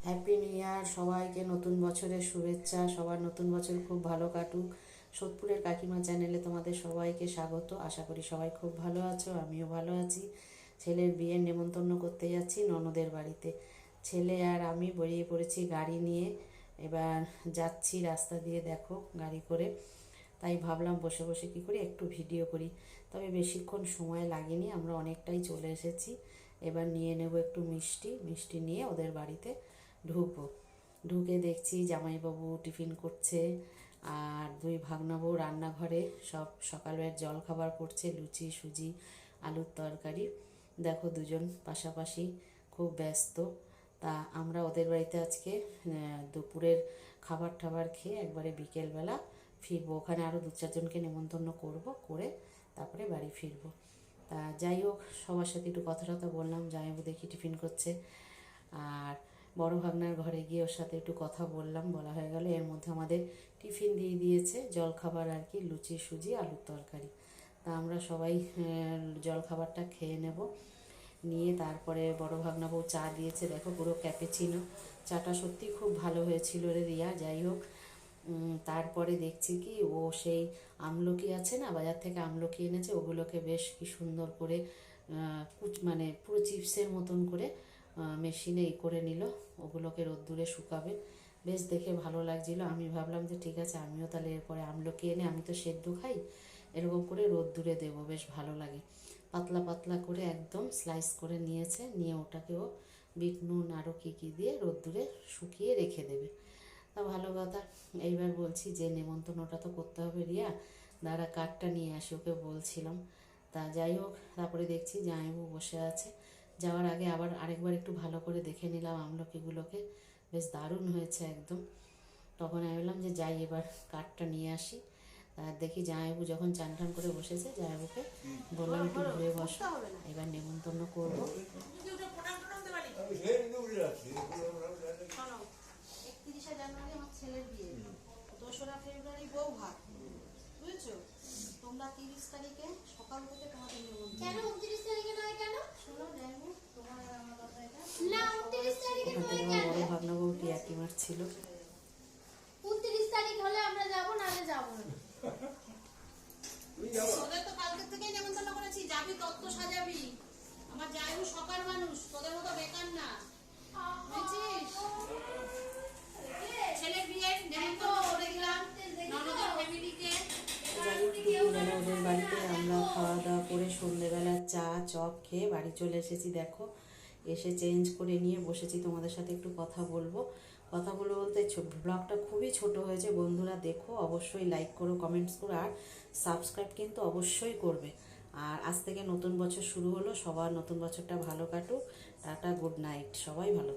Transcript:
Happy new year, সবাইকে নতুন বছরের শুভেচ্ছা। সবার নতুন বছর খুব ভালো কাটুক। সোদপুরের কাকিমা চ্যানেলে তোমাদের সবাইকে স্বাগত। আশা করি সবাই খুব ভালো আছো, আমিও ভালো আছি। ছেলের বিয়ের নেমন্তন্ন করতে যাচ্ছি ননদের বাড়িতে। ছেলে আর আমি বেরিয়ে পড়েছি গাড়ি নিয়ে। এবার যাচ্ছি রাস্তা দিয়ে, দেখো গাড়ি করে। তাই ভাবলাম বসে বসে কী করি, একটু ভিডিও করি। তবে বেশিক্ষণ সময় লাগেনি, আমরা অনেকটাই চলে এসেছি। এবার নিয়ে নেব একটু মিষ্টি, মিষ্টি নিয়ে ওদের বাড়িতে ঢুকবো। ঢুকে দেখছি জামাইবাবু টিফিন করছে, আর দুই ভাগনা বউ রান্নাঘরে সব সকালের জল খাবার করছে, লুচি, সুজি, আলুর তরকারি। দেখো দুজন পাশাপাশি খুব ব্যস্ত। তা আমরা ওদের বাড়িতে আজকে দুপুরের খাবার টাবার খেয়ে একবারে বিকেলবেলা ফিরবো। ওখানে আরও দু চারজনকে নেমন্তন্ন করব, করে তারপরে বাড়ি ফিরবো। তা যাই হোক, সবার সাথে একটু কথা টথা বললাম। জামাইবাবু দেখি টিফিন করছে, আর বড় ভাগনার ঘরে গিয়ে ওর সাথে একটু কথা বললাম, বলা হয়ে গেল। এর মধ্যে আমাদের টিফিন দিয়ে দিয়েছে, জলখাবার আর কি, লুচি, সুজি, আলুর তরকারি। তা আমরা সবাই জলখাবারটা খেয়ে নেব। নিয়ে তারপরে বড় ভাগনা বউ চা দিয়েছে, দেখো পুরো ক্যাপেচিনো। চাটা সত্যি খুব ভালো হয়েছিল রে রিয়া। যাই হোক, তারপরে দেখছি কি, ও সেই আমলকি আছে না, বাজার থেকে আমলকি এনেছে, ওগুলোকে বেশ কি সুন্দর করে মানে পুরো চিপসের মতন করে মেশিনে করে নিল। ওগুলোকে রোদ্দুরে শুকাবে। বেশ দেখে ভালো লাগছিল। আমি ভাবলাম যে ঠিক আছে, আমিও তাহলে এরপরে আমলকি এনে, আমি তো সেদ্ধ খাই, এরকম করে রোদ্দুরে দেবো, বেশ ভালো লাগে। পাতলা পাতলা করে একদম স্লাইস করে নিয়েছে, নিয়ে ওটাকেও বিট নুন আরও কী কী দিয়ে রোদ্দুরে শুকিয়ে রেখে দেবে। তা ভালো কথা। এইবার বলছি যে নেমন্তন্নটা তো করতে হবে রিয়া, দাঁড়া কার্ডটা নিয়ে আসি, ওকে বলছিলাম। তা যাই হোক, তারপরে দেখছি জামাইবাবু বসে আছে। যাওয়ার আগে আবার আরেকবার একটু ভালো করে দেখে নিলাম আমলকিগুলোকে, বেশ দারুণ হয়েছে একদম। তখন আমি বললাম যে যাই এবার কার্ডটা নিয়ে আসি। আর দেখি জামাইবাবু যখন চান টান করে বসেছে, জামাইবাবুকে বললাম একটু ঘুরে বসো, এবার নেমন্তন্ন করবো। 31শে জানুয়ারি আমার ছেলের বিয়ে, 2রা ফেব্রুয়ারি বউ ভাত, বুঝেছো? তোমরা 30 তারিখে সকাল থেকে তোমাদের নিমন্ত্রণ। কেন 29 তারিখে নয়? কেন শোনো জামাইবাবু, তোমার আর আমার কথা এটা না। 29 তারিখে নয় কেন? বড় ভাগনা বউ টিয়াকি মারছিল। 29 তারিখ হলে আমরা যাব, নালে যাব না। তোদের তো কালকে থেকেই নেমন্তন্ন করেছি, যাবি তত্ত্ব সাজাবি। আমার জামাইবাবু সকার মানুষ, তোদের মতো বেকার না, বুঝছিস? ছেলের বিয়ে নেমন্তন্ন করে দিলাম ননদের ফ্যামিলিকে। ওদের বাড়িতে আমরা খাওয়া দাওয়া করে সন্ধ্যেবেলা চা চপ খেয়ে বাড়ি চলে এসেছি। দেখো, এসে চেঞ্জ করে নিয়ে বসেছি, তোমাদের সাথে একটু কথা বলবো। কথা বলবো বলতে ব্লগটা খুবই ছোট হয়েছে। বন্ধুরা দেখো, অবশ্যই লাইক করো, কমেন্টস করো, আর সাবস্ক্রাইব কিন্তু অবশ্যই করবে। আর আজ থেকে নতুন বছর শুরু হলো, সবার নতুন বছরটা ভালো কাটুক। টাটা, গুড নাইট, সবাই ভালো।